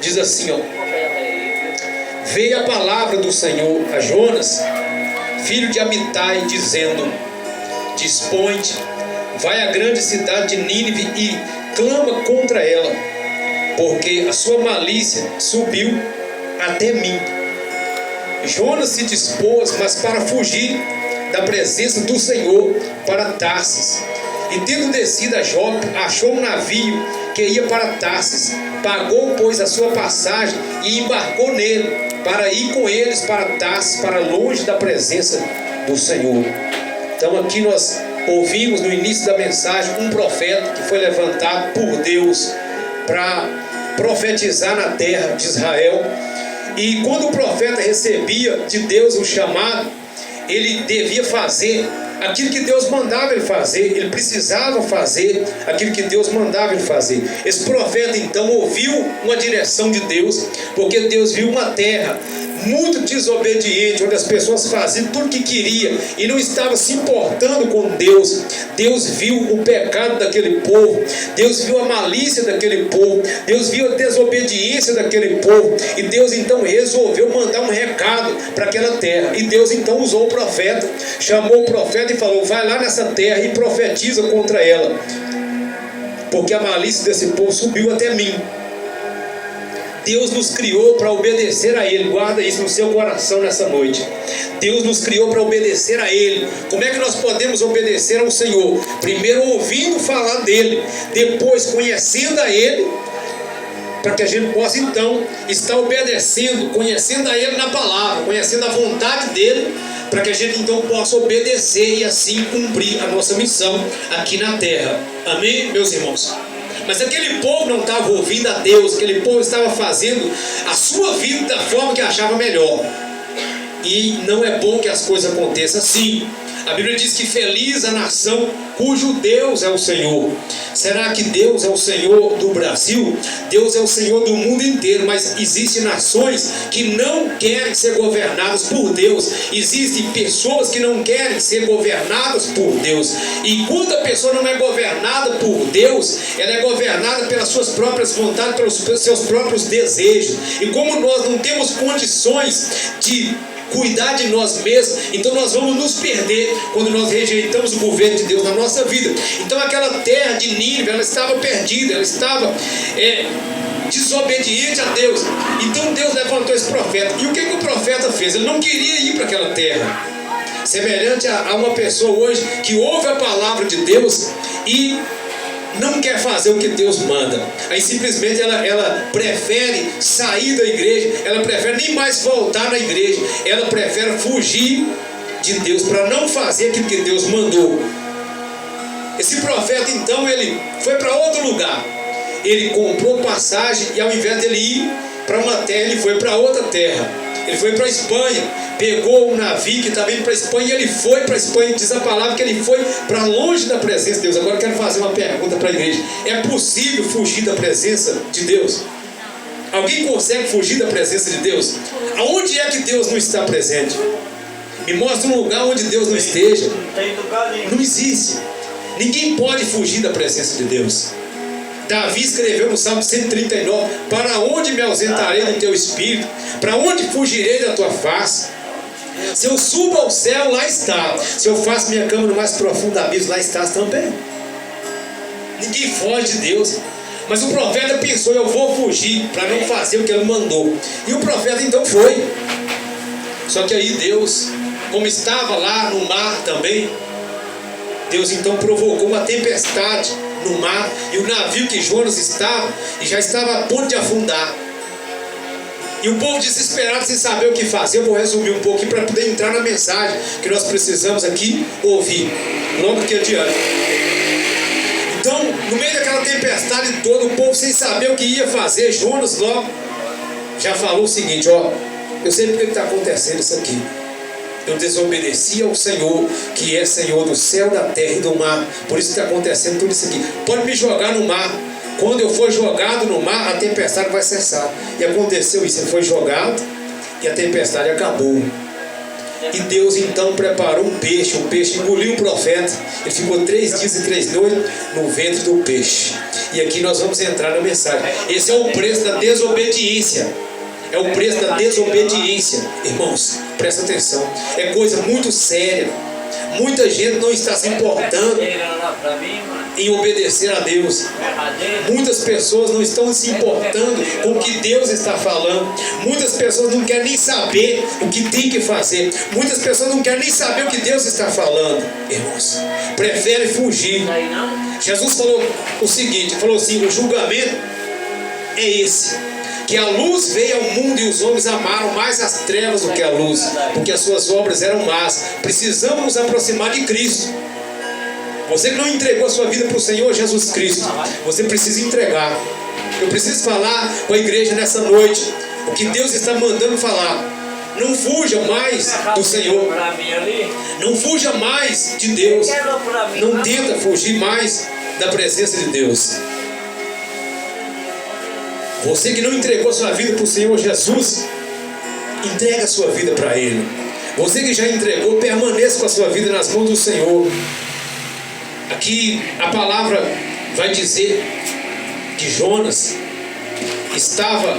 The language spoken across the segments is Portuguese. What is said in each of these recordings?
diz assim, ó: veio a palavra do Senhor a Jonas, filho de Amitai, dizendo: dispõe-te, vai à grande cidade de Nínive e clama contra ela, porque a sua malícia subiu até mim. Jonas se dispôs, mas para fugir da presença do Senhor, para Tarsis. E tendo descido a Jope, achou um navio que ia para Tarsis. Pagou, pois, a sua passagem e embarcou nele, para ir com eles para Tarsis, para longe da presença do Senhor. Então aqui nós ouvimos no início da mensagem um profeta que foi levantado por Deus para profetizar na terra de Israel. E quando o profeta recebia de Deus o chamado, ele devia fazer aquilo que Deus mandava ele fazer. Ele precisava fazer aquilo que Deus mandava ele fazer. Esse profeta então ouviu uma direção de Deus, porque Deus viu uma terra muito desobediente, onde as pessoas faziam tudo o que queria e não estavam se importando com Deus. Deus viu o pecado daquele povo, Deus viu a malícia daquele povo, Deus viu a desobediência daquele povo, e Deus então resolveu mandar um recado para aquela terra. E Deus então usou o profeta, chamou o profeta e falou: vai lá nessa terra e profetiza contra ela, porque a malícia desse povo subiu até mim. Deus nos criou para obedecer a Ele. Guarda isso no seu coração nessa noite. Deus nos criou para obedecer a Ele. Como é que nós podemos obedecer ao Senhor? Primeiro ouvindo falar dEle, depois conhecendo a Ele, para que a gente possa então estar obedecendo, conhecendo a Ele na palavra, conhecendo a vontade dEle, para que a gente então possa obedecer e assim cumprir a nossa missão aqui na terra. Amém, meus irmãos? Mas aquele povo não estava ouvindo a Deus, aquele povo estava fazendo a sua vida da forma que achava melhor. E não é bom que as coisas aconteçam assim. A Bíblia diz que feliz a nação cujo Deus é o Senhor. Será que Deus é o Senhor do Brasil? Deus é o Senhor do mundo inteiro, mas existem nações que não querem ser governadas por Deus. Existem pessoas que não querem ser governadas por Deus. E quando a pessoa não é governada por Deus, ela é governada pelas suas próprias vontades, pelos seus próprios desejos. E como nós não temos condições de cuidar de nós mesmos, então nós vamos nos perder quando nós rejeitamos o governo de Deus na nossa vida. Então aquela terra de Nínive, ela estava perdida, ela estava desobediente a Deus. Então Deus levantou esse profeta. E o que o profeta fez? Ele não queria ir para aquela terra. Semelhante a uma pessoa hoje que ouve a palavra de Deus e não quer fazer o que Deus manda. Aí simplesmente ela prefere sair da igreja, ela prefere nem mais voltar na igreja, ela prefere fugir de Deus para não fazer aquilo que Deus mandou. Esse profeta então ele foi para outro lugar. Ele comprou passagem e ao invés dele ir para uma terra, ele foi para outra terra. Ele foi para a Espanha, pegou um navio que estava indo para a Espanha, e ele foi para a Espanha. Diz a palavra que ele foi para longe da presença de Deus. Agora eu quero fazer uma pergunta para a igreja: é possível fugir da presença de Deus? Alguém consegue fugir da presença de Deus? Aonde é que Deus não está presente? Me mostra um lugar onde Deus não esteja. Não existe. Ninguém pode fugir da presença de Deus. Davi escreveu no Salmo 139: para onde me ausentarei do teu espírito? Para onde fugirei da tua face? Se eu subo ao céu, lá está. Se eu faço minha cama no mais profundo abismo, lá estás também. Ninguém foge de Deus. Mas o profeta pensou: eu vou fugir para não fazer o que ele mandou. E o profeta então foi. Só que aí Deus, como estava lá no mar também, Deus então provocou uma tempestade no mar, e o navio que Jonas estava, e já estava a ponto de afundar. E o povo desesperado, sem saber o que fazer. Eu vou resumir um pouquinho para poder entrar na mensagem que nós precisamos aqui ouvir logo que adiante. Então, no meio daquela tempestade toda, o povo sem saber o que ia fazer, Jonas logo já falou o seguinte: ó, eu sei porque está acontecendo isso aqui. Eu desobedeci ao Senhor, que é Senhor do céu, da terra e do mar. Por isso está acontecendo tudo isso aqui. Pode me jogar no mar. Quando eu for jogado no mar, a tempestade vai cessar. E aconteceu isso. Ele foi jogado e a tempestade acabou. E Deus então preparou um peixe. O peixe engoliu o profeta. Ele ficou 3 dias e 3 noites no ventre do peixe. E aqui nós vamos entrar na mensagem. Esse é o preço da desobediência. É o preço da desobediência. Irmãos, presta atenção. É coisa muito séria. Muita gente não está se importando em obedecer a Deus. Muitas pessoas não estão se importando com o que Deus está falando. Muitas pessoas não querem nem saber o que tem que fazer. Muitas pessoas não querem nem saber o que Deus está falando. Irmãos, preferem fugir. Jesus falou o seguinte, falou assim: o julgamento é esse, que a luz veio ao mundo e os homens amaram mais as trevas do que a luz, porque as suas obras eram más. Precisamos nos aproximar de Cristo. Você que não entregou a sua vida para o Senhor Jesus Cristo, você precisa entregar. Eu preciso falar com a igreja nessa noite o que Deus está mandando falar. Não fuja mais do Senhor. Não fuja mais de Deus. Não tenta fugir mais da presença de Deus. Você que não entregou a sua vida para o Senhor Jesus, entrega a sua vida para Ele. Você que já entregou, permaneça com a sua vida nas mãos do Senhor. Aqui a palavra vai dizer que Jonas estava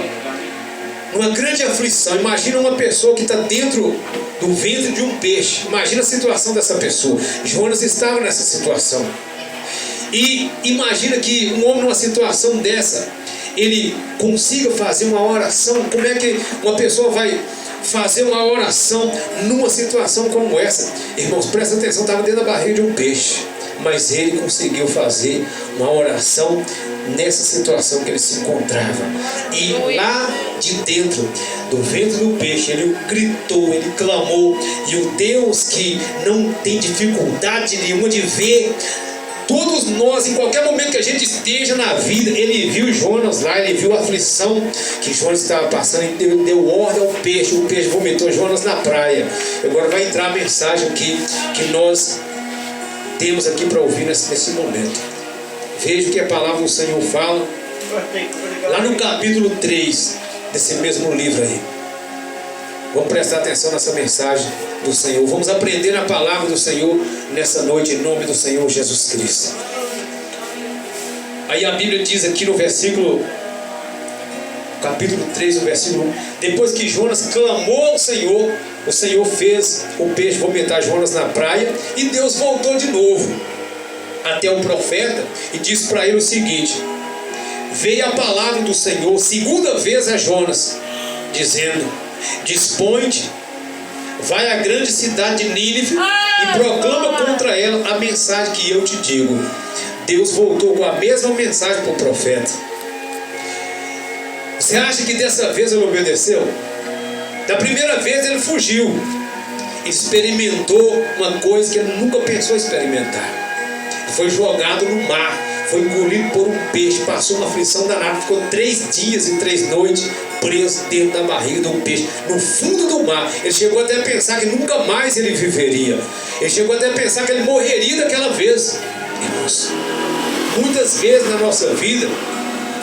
numa grande aflição. Imagina uma pessoa que está dentro do ventre de um peixe. Imagina a situação dessa pessoa. Jonas estava nessa situação. E imagina que um homem numa situação dessa, ele consiga fazer uma oração. Como é que uma pessoa vai fazer uma oração numa situação como essa? Irmãos, presta atenção, estava dentro da barriga de um peixe, mas ele conseguiu fazer uma oração nessa situação que ele se encontrava. E lá de dentro do ventre do peixe, ele gritou, ele clamou. E o Deus que não tem dificuldade nenhuma de ver todos nós, em qualquer momento que a gente esteja na vida, Ele viu Jonas lá, Ele viu a aflição que Jonas estava passando e deu ordem ao peixe. O peixe vomitou Jonas na praia. Agora vai entrar a mensagem que nós temos aqui para ouvir nesse momento. Veja o que a palavra do Senhor fala lá no capítulo 3 desse mesmo livro aí. Vamos prestar atenção nessa mensagem do Senhor. Vamos aprender a palavra do Senhor nessa noite, em nome do Senhor Jesus Cristo. Aí a Bíblia diz aqui no capítulo 3, no versículo 1: depois que Jonas clamou ao Senhor, o Senhor fez o peixe vomitar Jonas na praia, e Deus voltou de novo até o profeta e disse para ele o seguinte: veio a palavra do Senhor segunda vez a Jonas, dizendo: dispõe-te, vai à grande cidade de Nínive e proclama contra ela a mensagem que eu te digo. Deus voltou com a mesma mensagem para o profeta. Você acha que dessa vez ele obedeceu? Da primeira vez ele fugiu, experimentou uma coisa que ele nunca pensou experimentar. Foi jogado no mar, foi engolido por um peixe, passou uma aflição danada, ficou 3 dias e 3 noites preso dentro da barriga de um peixe, no fundo do mar. Ele chegou até a pensar que nunca mais ele viveria. Ele chegou até a pensar que ele morreria daquela vez. Irmãos, muitas vezes na nossa vida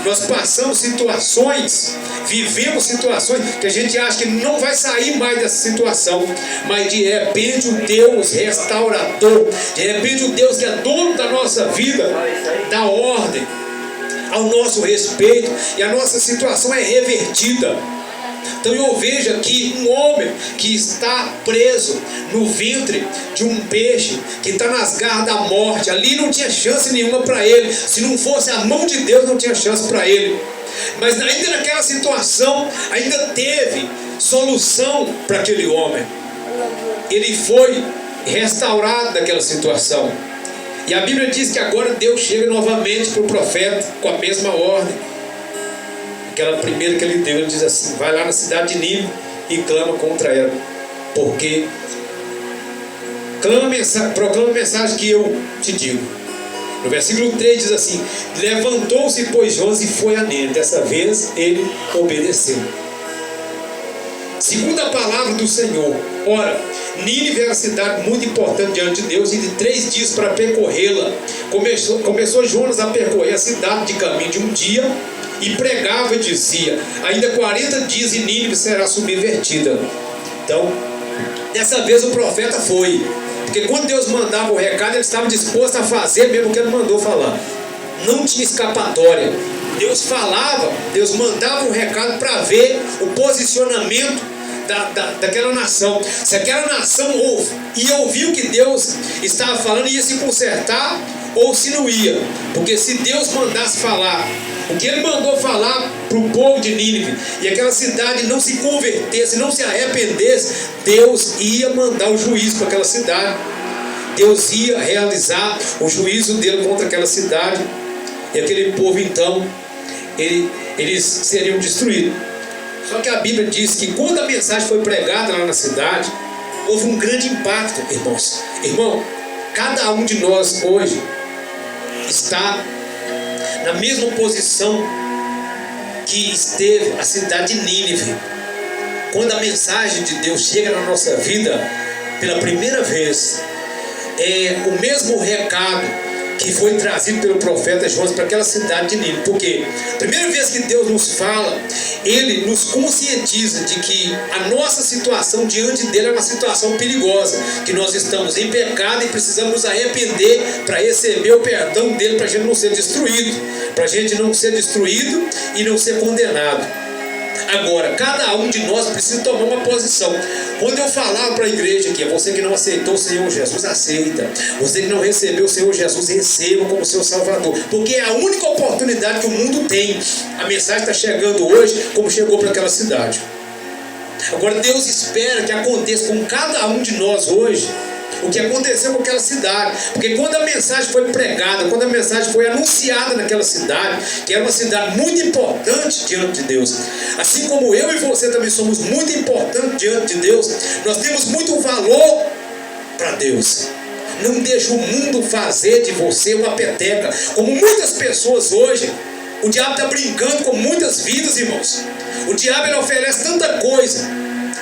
nós passamos situações, vivemos situações que a gente acha que não vai sair mais dessa situação, mas de repente o Deus restaurador, de repente o Deus que é dono da nossa vida, dá ordem ao nosso respeito e a nossa situação é revertida. Então eu vejo aqui um homem que está preso no ventre de um peixe, que está nas garras da morte. Ali não tinha chance nenhuma para ele. Se não fosse a mão de Deus, não tinha chance para ele. Mas ainda naquela situação, ainda teve solução para aquele homem. Ele foi restaurado daquela situação. E a Bíblia diz que agora Deus chega novamente para o profeta com a mesma ordem. Aquela primeira que ele deu, ele diz assim: vai lá na cidade de Nínive e clama contra ela, porque proclama a mensagem que eu te digo. No versículo 3 diz assim: levantou-se, pois, Jonas e foi a Nínive. Dessa vez ele obedeceu. Segundo a palavra do Senhor, ora, Nínive era uma cidade muito importante diante de Deus, e de 3 dias para percorrê-la. Começou Jonas a percorrer a cidade de caminho de um dia, e pregava e dizia: ainda 40 dias e Nínive será subvertida. Então, dessa vez o profeta foi, porque quando Deus mandava o recado, ele estava disposto a fazer mesmo o que ele mandou falar. não tinha escapatória. Deus falava, Deus mandava um recado para ver o posicionamento daquela nação. Se aquela nação ia ouvir o que Deus estava falando, ia se consertar, ou se não ia. Porque se Deus mandasse falar o que ele mandou falar para o povo de Nínive, e aquela cidade não se convertesse, não se arrependesse, Deus ia mandar o juízo para aquela cidade. Deus ia realizar o juízo dele contra aquela cidade, e aquele povo então, eles seriam destruídos. Só que a Bíblia diz que quando a mensagem foi pregada lá na cidade, houve um grande impacto, irmãos. Irmão, cada um de nós hoje está na mesma posição que esteve a cidade de Nínive. Quando a mensagem de Deus chega na nossa vida pela primeira vez, é o mesmo recado que foi trazido pelo profeta Jonas para aquela cidade de Nínive. Porque a primeira vez que Deus nos fala, Ele nos conscientiza de que a nossa situação diante dele é uma situação perigosa, que nós estamos em pecado e precisamos nos arrepender para receber o perdão dele, para a gente não ser destruído, para a gente não ser destruído e não ser condenado. Agora, cada um de nós precisa tomar uma posição. Quando eu falava para a igreja aqui, você que não aceitou o Senhor Jesus, aceita. Você que não recebeu o Senhor Jesus, receba como seu Salvador. Porque é a única oportunidade que o mundo tem. A mensagem está chegando hoje como chegou para aquela cidade. Agora Deus espera que aconteça com cada um de nós hoje o que aconteceu com aquela cidade. Porque quando a mensagem foi pregada, quando a mensagem foi anunciada naquela cidade, que era uma cidade muito importante diante de Deus, assim como eu e você também somos muito importantes diante de Deus, nós temos muito valor para Deus. Não deixe o mundo fazer de você uma peteca, como muitas pessoas hoje. O diabo está brincando com muitas vidas, irmãos. O diabo, ele oferece tanta coisa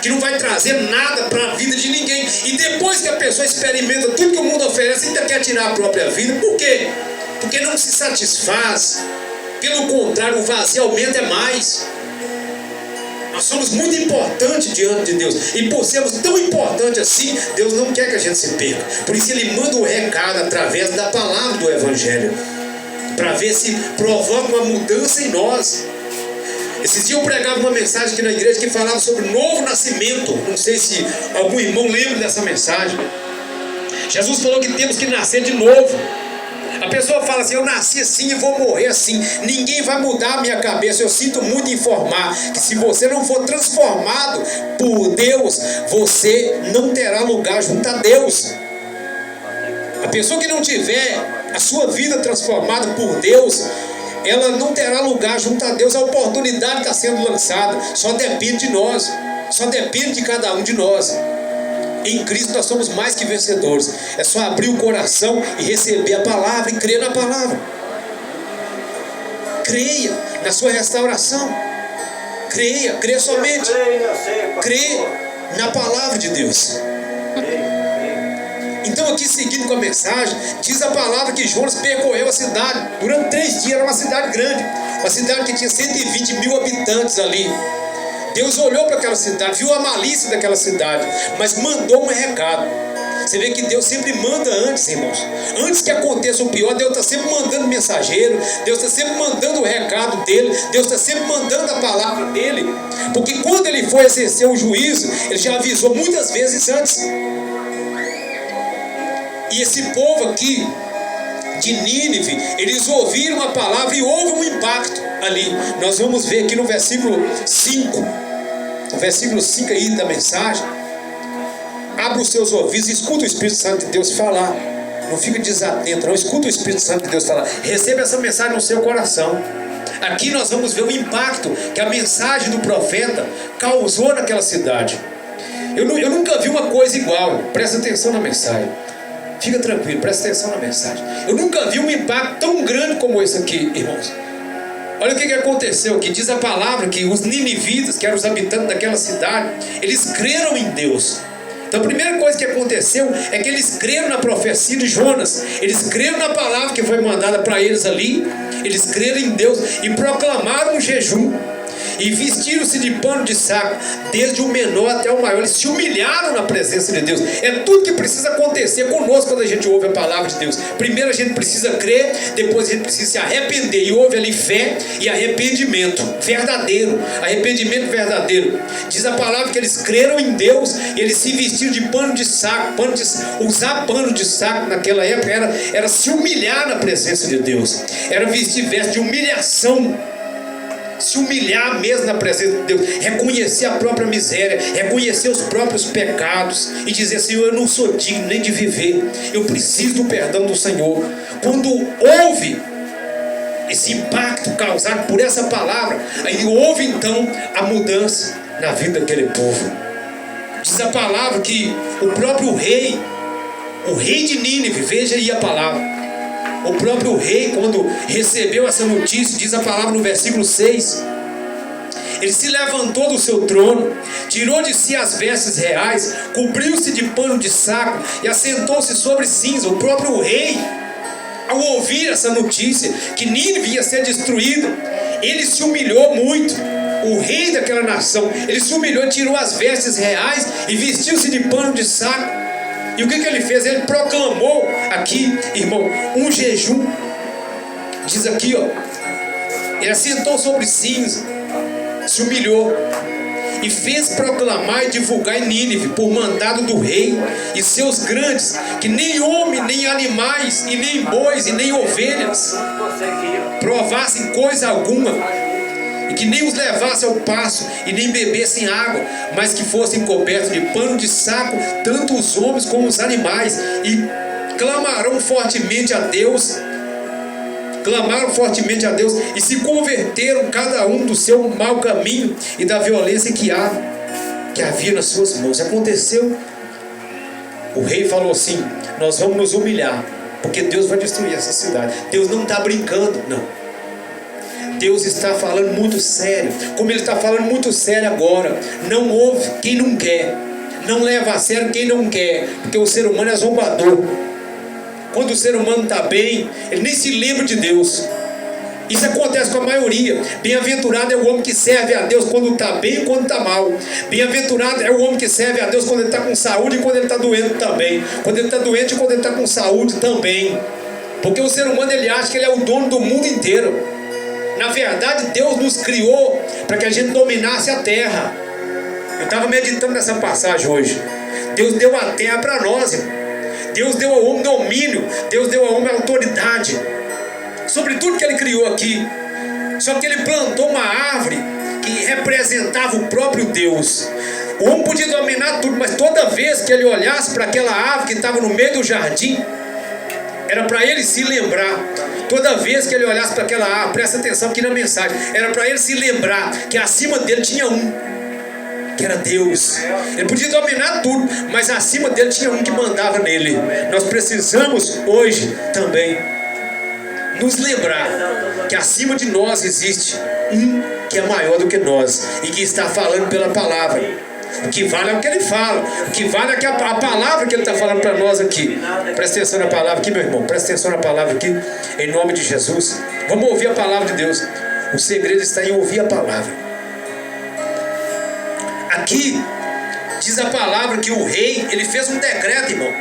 que não vai trazer nada para a vida de ninguém. E depois que a pessoa experimenta tudo que o mundo oferece, ainda quer tirar a própria vida. Por quê? Porque não se satisfaz. Pelo contrário, o vazio aumenta mais. Nós somos muito importantes diante de Deus. E por sermos tão importantes assim, Deus não quer que a gente se perca. Por isso Ele manda um recado através da palavra do Evangelho, para ver se provoca uma mudança em nós. Esses dias eu pregava uma mensagem aqui na igreja que falava sobre novo nascimento. Não sei se algum irmão lembra dessa mensagem. Jesus falou que temos que nascer de novo. A pessoa fala assim: eu nasci assim e vou morrer assim. Ninguém vai mudar a minha cabeça. Eu sinto muito informar que se você não for transformado por Deus, você não terá lugar junto a Deus. A pessoa que não tiver a sua vida transformada por Deus, ela não terá lugar junto a Deus. A oportunidade está sendo lançada. Só depende de nós. Só depende de cada um de nós. Em Cristo nós somos mais que vencedores. É só abrir o coração e receber a palavra e crer na palavra. Creia na sua restauração. Creia somente. Creia na palavra de Deus. Então aqui seguindo com a mensagem, diz a palavra que Jonas percorreu a cidade durante 3 dias. Era uma cidade grande, uma cidade que tinha 120 mil habitantes ali. Deus olhou para aquela cidade, viu a malícia daquela cidade, mas mandou um recado. Você vê que Deus sempre manda antes, irmãos. Antes que aconteça o pior, Deus está sempre mandando mensageiro, Deus está sempre mandando o recado dele, Deus está sempre mandando a palavra dele. Porque quando ele foi exercer o juízo, ele já avisou muitas vezes antes. E esse povo aqui de Nínive, eles ouviram a palavra e houve um impacto ali. Nós vamos ver aqui no versículo 5. O versículo 5 aí da mensagem. Abra os seus ouvidos e escuta o Espírito Santo de Deus falar. Não fica desatento, não. Escuta o Espírito Santo de Deus falar. Receba essa mensagem no seu coração. Aqui nós vamos ver o impacto que a mensagem do profeta causou naquela cidade. Eu nunca vi uma coisa igual. Presta atenção na mensagem. Fica tranquilo, presta atenção na mensagem. Eu nunca vi um impacto tão grande como esse aqui, irmãos. Olha o que aconteceu aqui. Diz a palavra que os ninivitas, que eram os habitantes daquela cidade, eles creram em Deus. Então a primeira coisa que aconteceu é que eles creram na profecia de Jonas. Eles creram na palavra que foi mandada para eles ali. Eles creram em Deus e proclamaram um jejum. e vestiram-se de pano de saco, desde o menor até o maior. Eles se humilharam na presença de Deus. É tudo que precisa acontecer conosco quando a gente ouve a palavra de Deus. Primeiro a gente precisa crer, depois a gente precisa se arrepender, e houve ali fé e arrependimento verdadeiro, arrependimento verdadeiro. Diz a palavra que eles creram em Deus e eles se vestiram de pano de saco. Usar pano de saco naquela época era se humilhar na presença de Deus, era vestir veste de humilhação, se humilhar mesmo na presença de Deus, reconhecer a própria miséria, reconhecer os próprios pecados e dizer: Senhor, eu não sou digno nem de viver, eu preciso do perdão do Senhor. Quando houve esse impacto causado por essa palavra, aí houve então a mudança na vida daquele povo. Diz a palavra que o próprio rei, o rei de Nínive, veja aí a palavra, o próprio rei, quando recebeu essa notícia, diz a palavra no versículo 6, ele se levantou do seu trono, tirou de si as vestes reais, cobriu-se de pano de saco e assentou-se sobre cinza. O próprio rei, ao ouvir essa notícia que Nínive ia ser destruído, ele se humilhou muito. O rei daquela nação, ele se humilhou, tirou as vestes reais e vestiu-se de pano de saco. E o que ele fez? Ele proclamou aqui, irmão, um jejum. Diz aqui, ó, ele assentou sobre cinza, se humilhou e fez proclamar e divulgar em Nínive, por mandado do rei e seus grandes, que nem homem, nem animais, e nem bois, e nem ovelhas provassem coisa alguma, e que nem os levasse ao pasto, e nem bebessem água, mas que fossem cobertos de pano de saco, tanto os homens como os animais, e clamaram fortemente a Deus, e se converteram cada um do seu mau caminho e da violência que havia nas suas mãos. Aconteceu, o rei falou assim: nós vamos nos humilhar, porque Deus vai destruir essa cidade. Deus não está brincando, não. Deus está falando muito sério, como Ele está falando muito sério agora. Não ouve quem não quer, não leva a sério quem não quer, porque o ser humano é zombador. Quando o ser humano está bem, ele nem se lembra de Deus. Isso acontece com a maioria. Bem-aventurado é o homem que serve a Deus quando está bem e quando está mal. Bem-aventurado é o homem que serve a Deus quando ele está com saúde e quando ele está doente também. Quando ele está doente e quando ele está com saúde também. Porque o ser humano, ele acha que ele é o dono do mundo inteiro. Na verdade, Deus nos criou para que a gente dominasse a terra. Eu estava meditando nessa passagem hoje. Deus deu a terra para nós, irmão. Deus deu ao homem domínio, Deus deu ao homem autoridade sobre tudo que Ele criou aqui. Só que Ele plantou uma árvore que representava o próprio Deus. O homem podia dominar tudo, mas toda vez que ele olhasse para aquela árvore que estava no meio do jardim, era para ele se lembrar. Toda vez que ele olhasse para aquela árvore, presta atenção aqui na mensagem, era para ele se lembrar que acima dele tinha um, que era Deus. Ele podia dominar tudo, mas acima dele tinha um que mandava nele. Nós precisamos hoje também nos lembrar que acima de nós existe um que é maior do que nós e que está falando pela palavra. O que vale é o que ele fala, o que vale é que a palavra que ele está falando para nós aqui. Presta atenção na palavra aqui, meu irmão, presta atenção na palavra aqui, em nome de Jesus. Vamos ouvir a palavra de Deus. O segredo está em ouvir a palavra. Aqui diz a palavra que o rei, ele fez um decreto, irmão.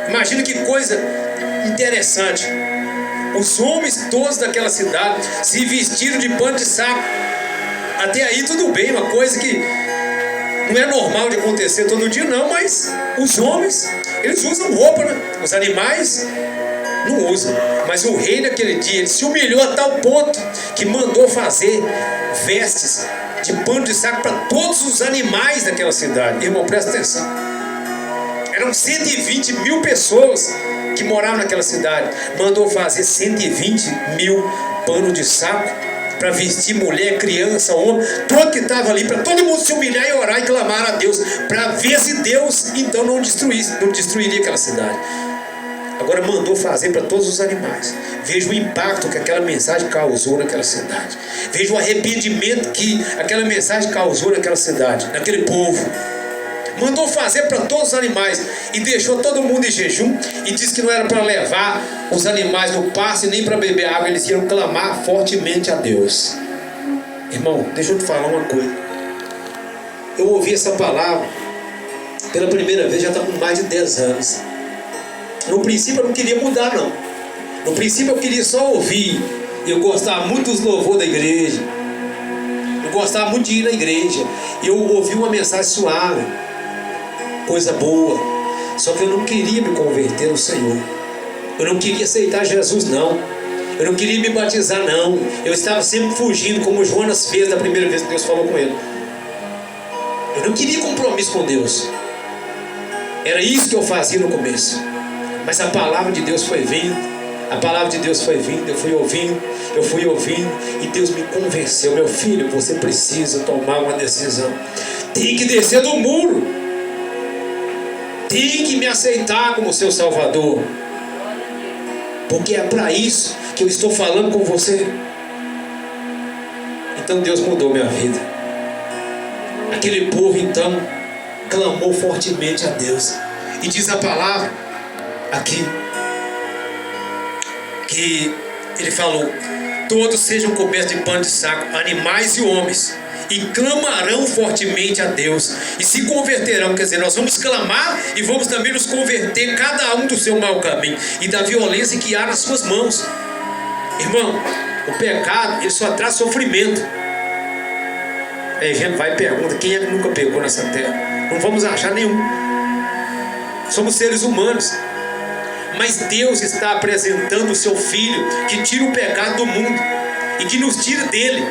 Imagina que coisa interessante. Os homens todos daquela cidade se vestiram de pano de saco. Até aí tudo bem, uma coisa que não é normal de acontecer todo dia, não, mas os homens, eles usam roupa, né? Os animais não usam. Mas o rei naquele dia, ele se humilhou a tal ponto que mandou fazer vestes de pano de saco para todos os animais daquela cidade. Irmão, presta atenção. Eram 120 mil pessoas que moravam naquela cidade. Mandou fazer 120 mil panos de saco para vestir mulher, criança, homem, todo que estava ali, para todo mundo se humilhar e orar e clamar a Deus, para ver se Deus então não destruiria aquela cidade. Agora mandou fazer para todos os animais. Veja o impacto que aquela mensagem causou naquela cidade. Veja o arrependimento que aquela mensagem causou naquela cidade, naquele povo. Mandou fazer para todos os animais e deixou todo mundo em jejum e disse que não era para levar os animais no pasto e nem para beber água, eles iam clamar fortemente a Deus. Irmão, deixa eu te falar uma coisa. Eu ouvi essa palavra pela primeira vez, já está com mais de 10 anos. No princípio eu não queria mudar, não. No princípio eu queria só ouvir. Eu gostava muito dos louvores da igreja. Eu gostava muito de ir na igreja. Eu ouvi uma mensagem suave, coisa boa. Só que eu não queria me converter ao Senhor. Eu não queria aceitar Jesus, não. Eu não queria me batizar, não. Eu estava sempre fugindo, como Jonas fez da primeira vez que Deus falou com ele. Eu não queria compromisso com Deus. Era isso que eu fazia no começo. Mas a palavra de Deus foi vindo. A palavra de Deus foi vindo. Eu fui ouvindo. E Deus me convenceu. Meu filho, você precisa tomar uma decisão. Tem que descer do muro. Tem que me aceitar como seu Salvador. Porque é para isso que eu estou falando com você. Então Deus mudou minha vida. Aquele povo então clamou fortemente a Deus. E diz a palavra aqui que ele falou: todos sejam cobertos de pano de saco, animais e homens, e clamarão fortemente a Deus, e se converterão. Quer dizer, nós vamos clamar e vamos também nos converter, cada um do seu mau caminho e da violência que há nas suas mãos. Irmão, o pecado, ele só traz sofrimento. Aí a gente vai e pergunta: quem é que nunca pecou nessa terra? Não vamos achar nenhum. Somos seres humanos. Mas Deus está apresentando o seu Filho, que tira o pecado do mundo e que nos tira dele.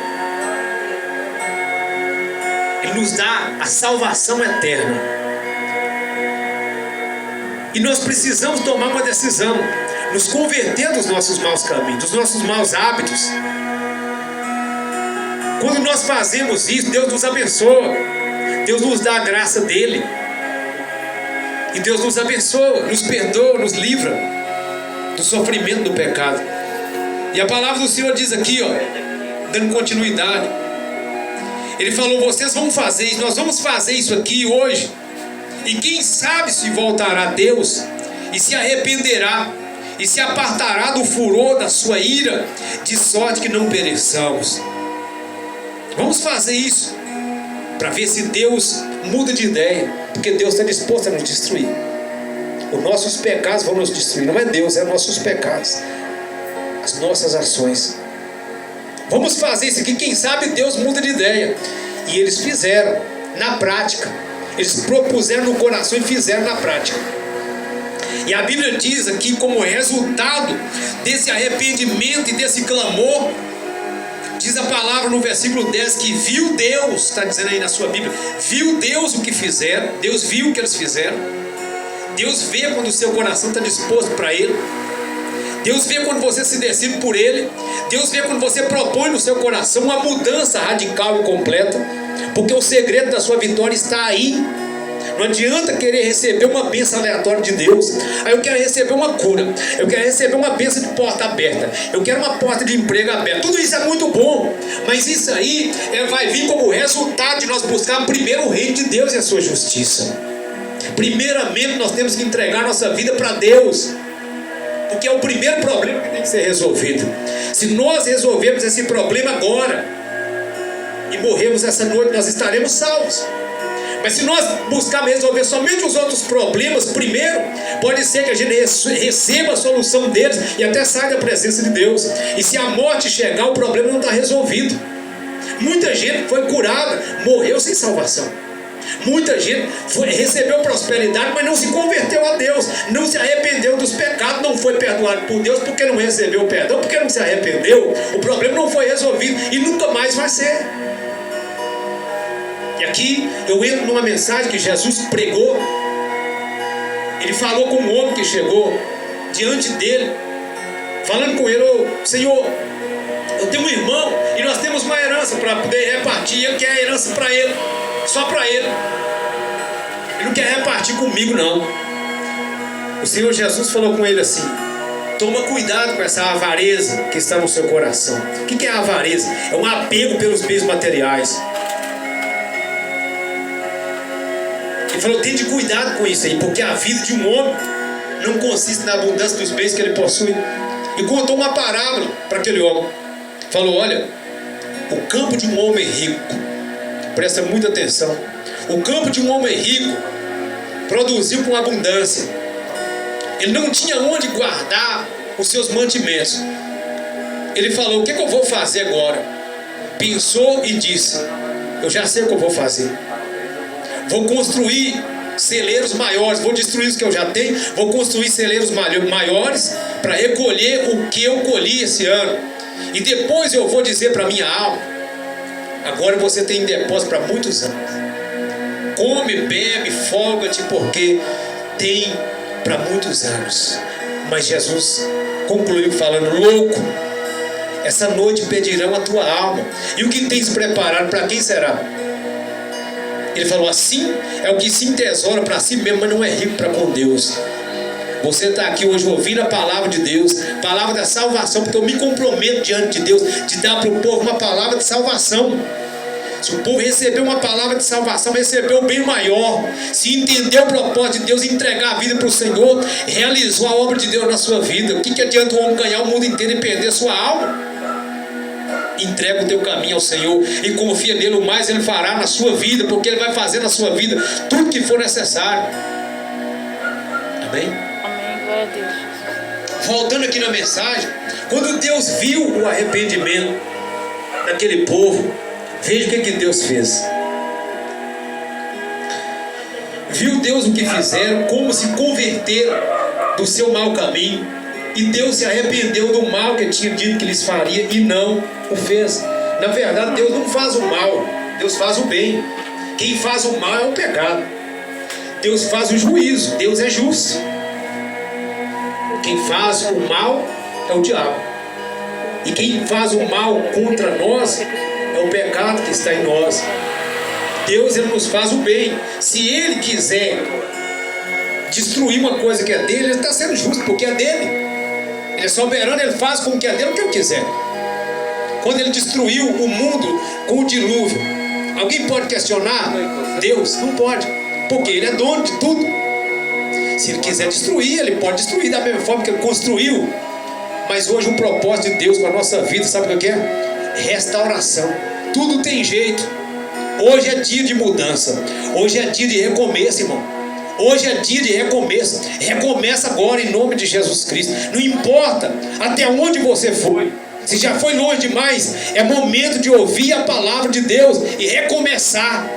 Ele nos dá a salvação eterna. E nós precisamos tomar uma decisão, nos converter dos nossos maus caminhos, dos nossos maus hábitos. Quando nós fazemos isso, Deus nos abençoa. Deus nos dá a graça dele. E Deus nos abençoa, nos perdoa, nos livra do sofrimento do pecado. E a palavra do Senhor diz aqui, dando continuidade. Ele falou: vocês vão fazer isso, nós vamos fazer isso aqui hoje. E quem sabe se voltará a Deus e se arrependerá e se apartará do furor da sua ira, de sorte que não pereçamos. Vamos fazer isso para ver se Deus muda de ideia, porque Deus está disposto a nos destruir. Os nossos pecados vão nos destruir. Não é Deus, é nossos pecados, as nossas ações. Vamos fazer isso aqui, quem sabe Deus muda de ideia. E eles fizeram na prática. Eles propuseram no coração e fizeram na prática. E a Bíblia diz aqui, como resultado desse arrependimento e desse clamor, diz a palavra no versículo 10 que viu Deus, está dizendo aí na sua Bíblia, viu Deus o que fizeram. Deus viu o que eles fizeram. Deus vê quando o seu coração está disposto para Ele. Deus vê quando você se decide por Ele. Deus vê quando você propõe no seu coração uma mudança radical e completa. Porque o segredo da sua vitória está aí. Não adianta querer receber uma bênção aleatória de Deus. Aí eu quero receber uma cura, eu quero receber uma bênção de porta aberta, eu quero uma porta de emprego aberta. Tudo isso é muito bom, mas isso aí vai vir como resultado de nós buscarmos primeiro o reino de Deus e a sua justiça. Primeiramente nós temos que entregar nossa vida para Deus, porque é o primeiro problema que tem que ser resolvido. Se nós resolvermos esse problema agora e morrermos essa noite, nós estaremos salvos. Mas se nós buscarmos resolver somente os outros problemas primeiro, pode ser que a gente receba a solução deles e até saia da presença de Deus. E se a morte chegar, o problema não está resolvido. Muita gente foi curada, morreu sem salvação. Muita gente recebeu prosperidade, mas não se converteu a Deus, não se arrependeu dos pecados, não foi perdoado por Deus porque não recebeu perdão, porque não se arrependeu. O problema não foi resolvido e nunca mais vai ser. E aqui eu entro numa mensagem que Jesus pregou. Ele falou com um homem que chegou diante dele, falando com ele: Senhor, eu tenho um irmão e nós temos uma herança para poder repartir. Eu quero a herança para ele, só para ele. Ele não quer repartir comigo, não. O Senhor Jesus falou com ele assim: toma cuidado com essa avareza que está no seu coração. O que é a avareza? É um apego pelos bens materiais. Ele falou: tem de cuidado com isso aí, porque a vida de um homem não consiste na abundância dos bens que ele possui. E contou uma parábola para aquele homem. Falou: olha, O campo de um homem rico, presta muita atenção, o campo de um homem rico produziu com abundância. Ele não tinha onde guardar os seus mantimentos. Ele falou: o que eu vou fazer agora? Pensou e disse: eu já sei o que eu vou fazer. Vou construir celeiros maiores, vou destruir os que eu já tenho, vou construir celeiros maiores para recolher o que eu colhi esse ano. E depois eu vou dizer para minha alma: agora você tem depósito para muitos anos. Come, bebe, folga-te, porque tem para muitos anos. Mas Jesus concluiu falando: louco, essa noite pedirão a tua alma. E o que tens preparado, para quem será? Ele falou: assim é o que se entesoura para si mesmo, mas não é rico para com Deus. Você está aqui hoje ouvindo a palavra de Deus, palavra da salvação, porque eu me comprometo diante de Deus de dar para o povo uma palavra de salvação. Se o povo receber uma palavra de salvação, recebeu o bem maior. Se entender o propósito de Deus, entregar a vida para o Senhor, realizou a obra de Deus na sua vida. O que adianta o homem ganhar o mundo inteiro e perder a sua alma? Entrega o teu caminho ao Senhor e confia nele, o mais ele fará na sua vida, porque ele vai fazer na sua vida tudo que for necessário. Amém? Amém, glória a Deus. Voltando aqui na mensagem, quando Deus viu o arrependimento daquele povo, veja o que Deus fez. Viu Deus o que fizeram, como se converteram do seu mau caminho, e Deus se arrependeu do mal que tinha dito que lhes faria e não o fez. Na verdade, Deus não faz o mal, Deus faz o bem. Quem faz o mal é o pecado. Deus faz o juízo, Deus é justo. Quem faz o mal é o diabo. E quem faz o mal contra nós é o pecado que está em nós. Deus, ele nos faz o bem. Se ele quiser destruir uma coisa que é dele, ele está sendo justo, porque é dele. Ele é soberano, ele faz com que é dele o que ele quiser. Quando ele destruiu o mundo com o dilúvio, alguém pode questionar Deus? Não pode, porque ele é dono de tudo. Se ele quiser destruir, ele pode destruir da mesma forma que ele construiu. Mas hoje o propósito de Deus com a nossa vida, sabe o que é? Restauração. Tudo tem jeito. Hoje é dia de mudança. Hoje é dia de recomeço, irmão. Hoje é dia de recomeço. Recomeça agora em nome de Jesus Cristo. Não importa até onde você foi. Se já foi longe demais, é momento de ouvir a palavra de Deus e recomeçar.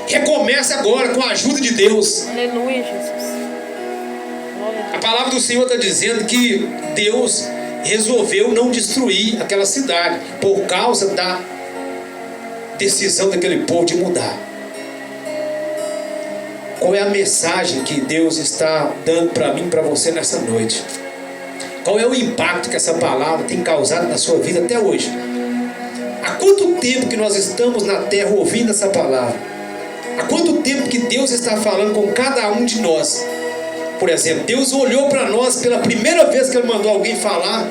Recomeça agora com a ajuda de Deus. Aleluia, Jesus. A palavra do Senhor está dizendo que Deus resolveu não destruir aquela cidade por causa da decisão daquele povo de mudar. Qual é a mensagem que Deus está dando para mim e para você nessa noite? Qual é o impacto que essa palavra tem causado na sua vida até hoje? Há quanto tempo que nós estamos na terra ouvindo essa palavra? Há quanto tempo que Deus está falando com cada um de nós? Por exemplo, Deus olhou para nós pela primeira vez que Ele mandou alguém falar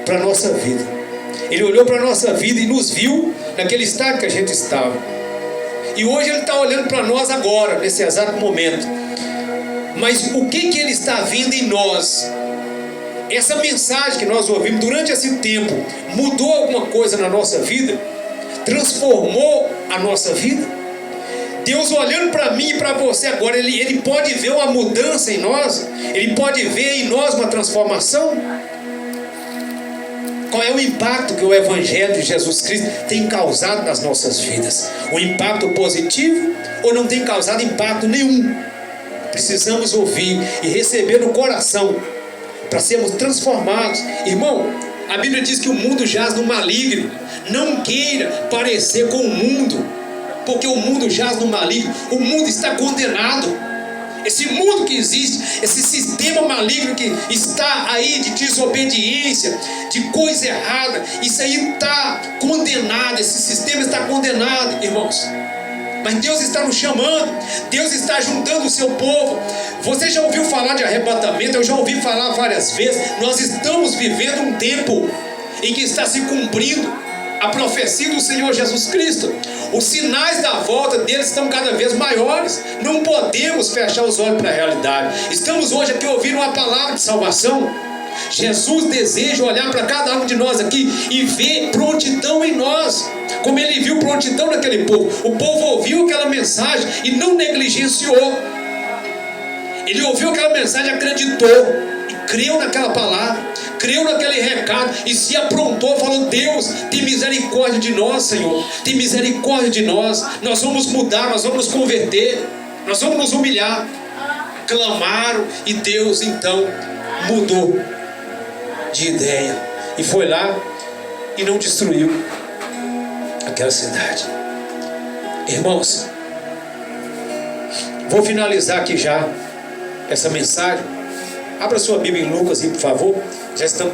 para a nossa vida. Ele olhou para a nossa vida e nos viu naquele estado que a gente estava. E hoje Ele está olhando para nós agora, nesse exato momento. Mas o que Ele está vendo em nós? Essa mensagem que nós ouvimos durante esse tempo mudou alguma coisa na nossa vida? Transformou a nossa vida? Deus olhando para mim e para você agora, ele pode ver uma mudança em nós? Ele pode ver em nós uma transformação? Qual é o impacto que o Evangelho de Jesus Cristo tem causado nas nossas vidas? Um impacto positivo ou não tem causado impacto nenhum? Precisamos ouvir e receber no coração para sermos transformados. Irmão, a Bíblia diz que o mundo jaz no maligno. Não queira parecer com o mundo, porque o mundo jaz no maligno. O mundo está condenado. Esse mundo que existe, esse sistema maligno que está aí de desobediência, de coisa errada, isso aí está condenado. Esse sistema está condenado, irmãos. Mas Deus está nos chamando, Deus está juntando o seu povo. Você já ouviu falar de arrebatamento? Eu já ouvi falar várias vezes. Nós estamos vivendo um tempo em que está se cumprindo a profecia do Senhor Jesus Cristo. Os sinais da volta dele estão cada vez maiores. Não podemos fechar os olhos para a realidade. Estamos hoje aqui ouvindo uma palavra de salvação. Jesus deseja olhar para cada um de nós aqui e ver prontidão em nós, como Ele viu prontidão naquele povo. O povo ouviu aquela mensagem e não negligenciou. Ele ouviu aquela mensagem, acreditou e creu naquela palavra, creu naquele recado e se aprontou, falou: Deus, tem misericórdia de nós, Senhor, tem misericórdia de nós, nós vamos mudar, nós vamos nos converter, nós vamos nos humilhar. Clamaram e Deus então mudou de ideia e foi lá e não destruiu aquela cidade. Irmãos, vou finalizar aqui já essa mensagem. Abra sua Bíblia em Lucas aí, por favor. Já estamos